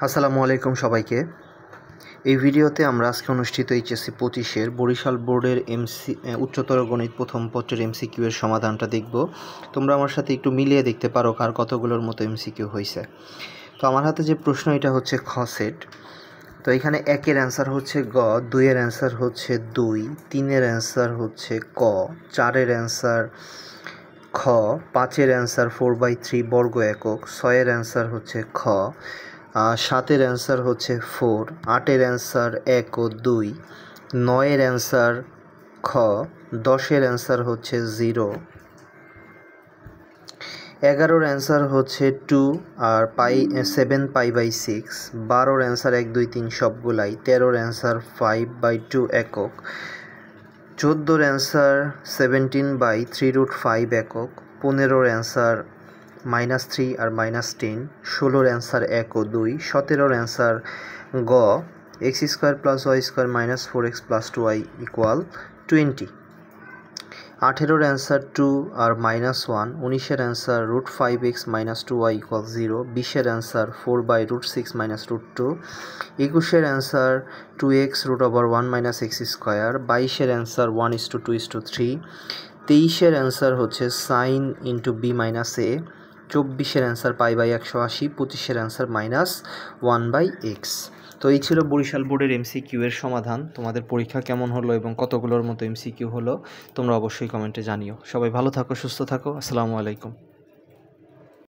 আসসালামু আলাইকুম সবাইকে। এই ভিডিওতে আমরা আজকে অনুষ্ঠিত এইচএসসি 25-এর বরিশাল বোর্ডের উচ্চতর গণিত প্রথম পত্রের এমসিকিউ এর সমাধানটা দেখব। তোমরা আমার সাথে একটু মিলিয়ে দেখতে পারো কার কতগুলোর মতো এমসিকিউ হয়েছে। তো আমার হাতে যে প্রশ্ন এটা হচ্ছে খ সেট। তো এখানে 1-এর অ্যান্সার হচ্ছে গ, 2-এর অ্যান্সার হচ্ছে 2, 3-এর অ্যান্সার হচ্ছে ক, 4-এর অ্যান্সার খ, 5-এর অ্যান্সার 4/3 বর্গ একক, 6-এর অ্যান্সার হচ্ছে খ, 7-এর অ্যান্সার হচ্ছে 4, 8-এর অ্যান্সার 1 ও 2, 9-এর অ্যান্সার খ, 10-এর অ্যান্সার হচ্ছে 0, 11-ওর অ্যান্সার হচ্ছে 2 আর 7π/6, 12-ওর অ্যান্সার 1 2 3 সবগুলাই, 13-ওর অ্যান্সার 5/2 একক, 14-ওর অ্যান্সার 17/3√5 একক, 15-ওর অ্যান্সার -3 আর -10, 16-ওর অ্যান্সার 1 ও 2, 17-ওর অ্যান্সার গ x² + y² - 4x + 2y = 20, 18-ওর অ্যান্সার 2 আর -1, 19-এর অ্যান্সার √5x - 2y = 0, 20-এর অ্যান্সার 4/√6 - √2, 21-এর অ্যান্সার 2x √1 - x², 22-এর অ্যান্সার 1:2:3, 23-এর অ্যান্সার হচ্ছে sin × b - a, 24-এর অ্যান্সার π/180, 25-এর অ্যান্সার -1/x। তো এই ছিল বরিশাল বোর্ডের এমসিকিউ এর সমাধান। তোমাদের পরীক্ষা কেমন হলো এবং কতগুলোর মতো এমসিকিউ হলো তোমরা অবশ্যই কমেন্টে জানিও। সবাই ভালো থাকো, সুস্থ থাকো। আসসালামু আলাইকুম।